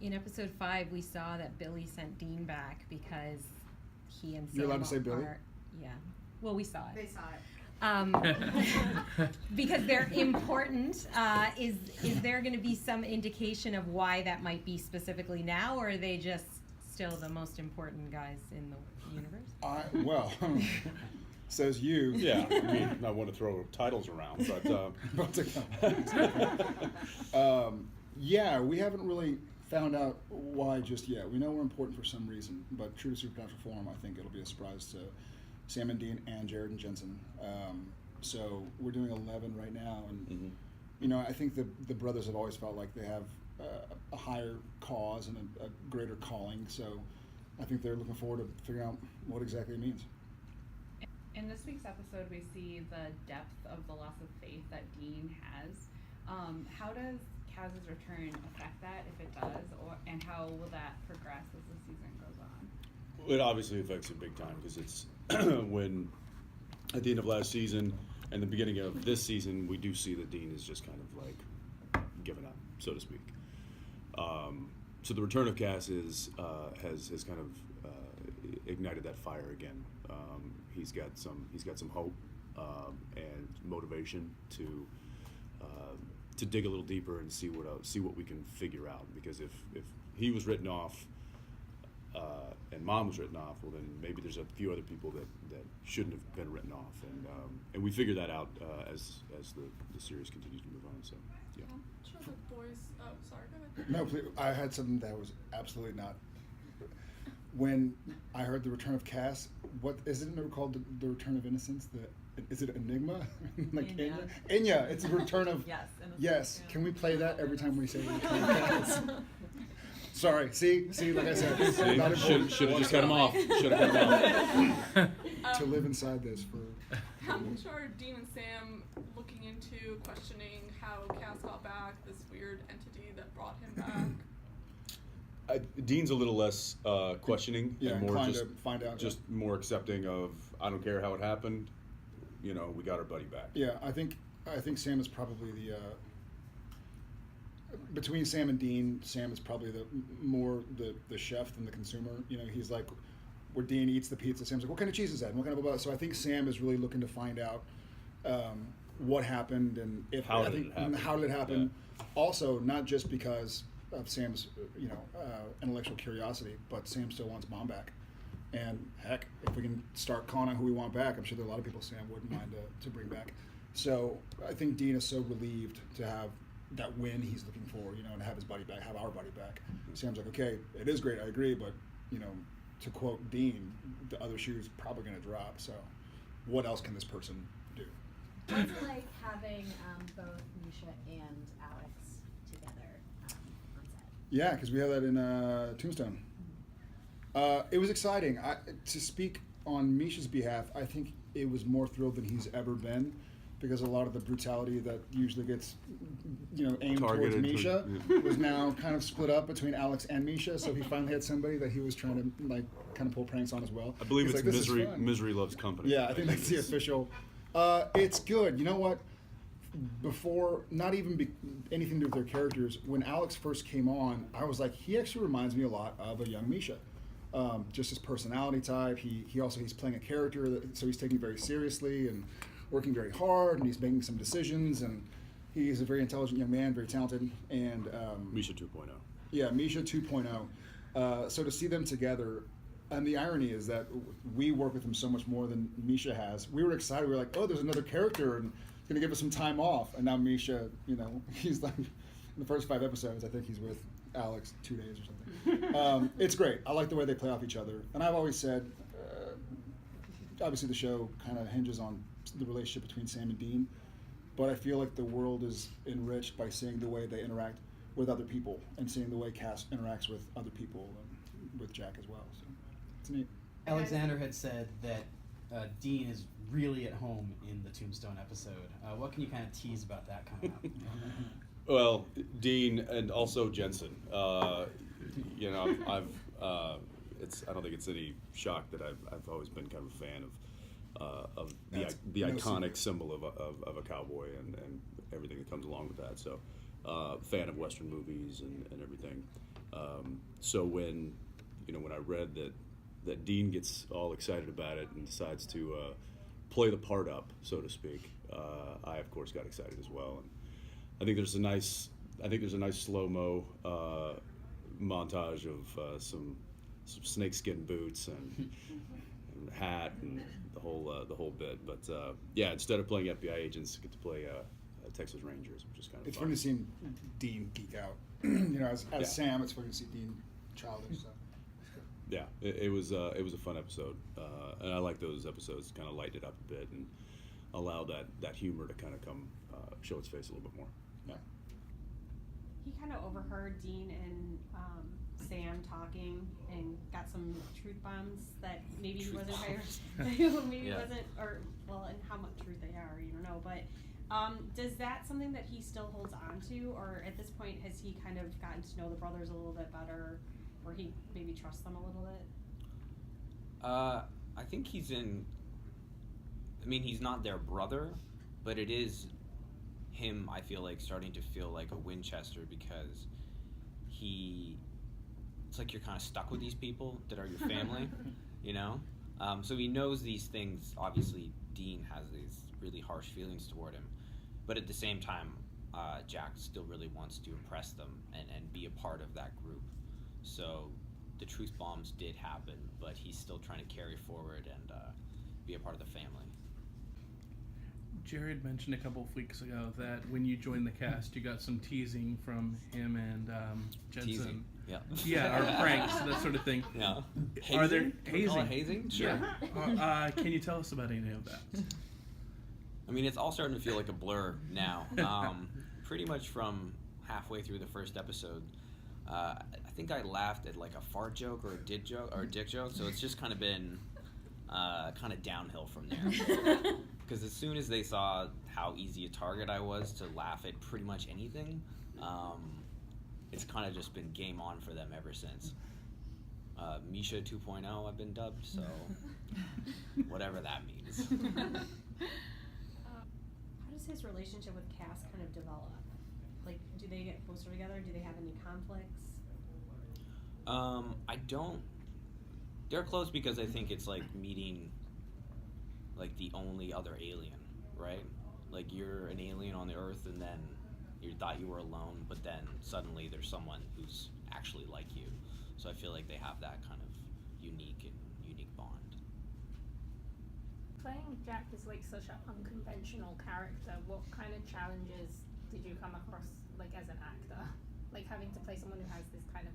in episode 5, we saw that Billy sent Dean back because he and Sam You're allowed to say Billy? Yeah. Well, we saw it. They saw it. Because they're important. Is there going to be some indication of why that might be specifically now, or are they just still the most important guys in the universe? Well, says you. Yeah, I mean, I want to throw titles around, but yeah, we haven't really found out why just yet. We know we're important for some reason, but true to supernatural form, I think it'll be a surprise to Sam and Dean and Jared and Jensen. So we're doing 11 right now, and you know, I think the brothers have always felt like they have a higher cause and a greater calling. So I think they're looking forward to figuring out what exactly it means. In this week's episode, we see the depth of the loss of faith that Dean has. How does Kaz's return affect that, if it does, and how will that progress as the season goes on? it obviously affects it big time because it's when at the end of last season and the beginning of this season, we do see that Dean is just kind of like given up, so to speak. So the return of Cass has kind of ignited that fire again. He's got some hope and motivation to dig a little deeper and see what we can figure out. Because if he was written off and Mom was written off, well then maybe there's a few other people that shouldn't have been written off, and we figure that out as the series continues to move on. So yeah. Sure, the boys. Oh, sorry. Go ahead. No, please, I had something that was absolutely not. When I heard the return of Cass, what is it ever called? The return of innocence? Is it Enigma? Like Enya. Enya. It's a return of. Yes. Innocence, Yes. yeah. Can we play that every time we say the return of Cass? Sorry. See, like I said, it's not important. Should have just cut him off. Should have cut him off. To live inside this for. How much are Dean and Sam looking into questioning how Cass got back, this weird entity that brought him back? Dean's a little less questioning Yeah, and more inclined just to find out. just more accepting of I don't care how it happened. You know, we got our buddy back. Yeah, I think Sam is probably the between Sam and Dean. Sam is probably the chef than the consumer. You know, he's like where Dean eats the pizza. Sam's like, what kind of cheese is that? And what kind of blah, blah. So I think Sam is really looking to find out what happened and how did it happen. Yeah. Also, not just because of Sam's intellectual curiosity, but Sam still wants Mom back. And heck, if we can start calling out who we want back, I'm sure there are a lot of people Sam wouldn't mind to bring back. So I think Dean is so relieved to have that win he's looking for, and have his buddy back, have our buddy back. Sam's like, okay, it is great, I agree, but to quote Dean, the other shoe is probably going to drop. So what else can this person do? What's it like having both Misha and Alex together on set? Yeah, because we have that in Tombstone. It was exciting. To speak on Misha's behalf, I think it was more thrilled than he's ever been, because a lot of the brutality that usually gets, aimed towards Misha was now kind of split up between Alex and Misha. So he finally had somebody that he was trying to kind of pull pranks on as well. I believe He's it's like, "This is misery. fun." Misery loves company. Yeah, I think that's the official. It's good. You know what? Before, not even anything to do with their characters, when Alex first came on, I was like, he actually reminds me a lot of a young Misha. Just his personality type. He's playing a character, so he's taking it very seriously and working very hard, and he's making some decisions, and he's a very intelligent young man, very talented, and Misha 2.0. Yeah, Misha 2.0. So to see them together, and the irony is that we work with him so much more than Misha has. We were excited. We were like, oh, there's another character, and he's going to give us some time off. And now Misha, he's like, in the first 5 episodes, I think he's with Alex 2 days or something. It's great. I like the way they play off each other. And I've always said, obviously the show kind of hinges on the relationship between Sam and Dean, but I feel like the world is enriched by seeing the way they interact with other people and seeing the way Cass interacts with other people and with Jack as well. So it's neat. Alexander had said that Dean is really at home in the Tombstone episode. What can you kind of tease about that coming up? Well, Dean and also Jensen. I don't think it's any shock that I've always been kind of a fan of the iconic symbol of a cowboy and everything that comes along with that. So, fan of Western movies and everything. So when I read that Dean gets all excited about it and decides to play the part up, so to speak, I of course got excited as well. And I think there's a nice slow-mo montage of some snakeskin boots and hat and the whole bit. But yeah, instead of playing FBI agents, I get to play Texas Rangers, which is kind of It's fun. fun to see Dean geek out. As Yeah. Sam, it's fun to see Dean childish. So. Yeah, it was a fun episode, and I like those episodes. Kind of lighten it up a bit and allow that humor to kind of come show its face a little bit more. Yeah. He kind of overheard Dean and Sam talking and got some truth bombs that maybe he wasn't very, maybe Yeah. wasn't, or well, and how much truth they are, you don't know. But does that something that he still holds on to, or at this point has he kind of gotten to know the brothers a little bit better, or he maybe trusts them a little bit? I think he's in. I mean, he's not their brother, but it is him. I feel like starting to feel like a Winchester because it's like you're kind of stuck with these people that are your family, you know? So he knows these things. Obviously, Dean has these really harsh feelings toward him. But at the same time, Jack still really wants to impress them and be a part of that group. So the truth bombs did happen, but he's still trying to carry forward and be a part of the family. Jared mentioned a couple of weeks ago that when you joined the cast, you got some teasing from him and Jensen. Teasing, yeah. Yeah, or pranks, that sort of thing. Yeah. Are there Can we call it hazing? hazing? Sure. Yeah. Can you tell us about any of that? I mean, it's all starting to feel like a blur now. Pretty much from halfway through the first episode, I think I laughed at like a fart joke or a dick joke, so it's just kind of been kind of downhill from there. Because as soon as they saw how easy a target I was to laugh at pretty much anything, it's kind of just been game on for them ever since. Misha 2.0, I've been dubbed, so whatever that means. How does his relationship with Cass kind of develop? Like, do they get closer together? Do they have any conflicts? I don't. They're close because I think it's like meeting like the only other alien, right? Like you're an alien on the Earth and then you thought you were alone, but then suddenly there's someone who's actually like you. So I feel like they have that kind of unique bond. Playing Jack is like such an unconventional character. What kind of challenges did you come across like as an actor? Like having to play someone who has this kind of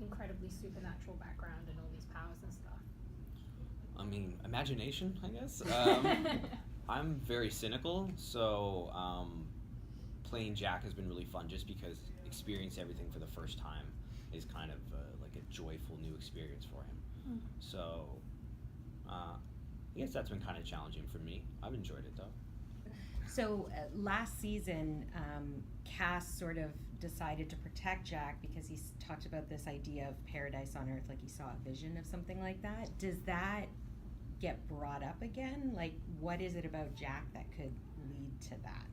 incredibly supernatural background and all these powers and stuff. I mean, imagination, I guess. I'm very cynical, so playing Jack has been really fun just because experiencing everything for the first time is kind of like a joyful new experience for him. So I guess that's been kind of challenging for me. I've enjoyed it though. So last season, Cass sort of decided to protect Jack because he talked about this idea of paradise on Earth, like he saw a vision of something like that. Does that get brought up again? Like, what is it about Jack that could lead to that?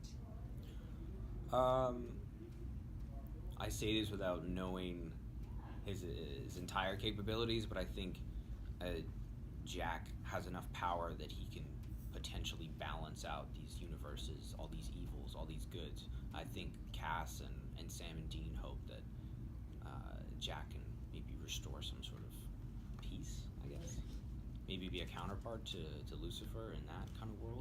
I say this without knowing his entire capabilities, but I think Jack has enough power that he can potentially balance out these universes, all these evils, all these goods. I think Cass and Sam and Dean hope that Jack can maybe restore some sort of peace, I guess. Maybe be a counterpart to Lucifer in that kind of world.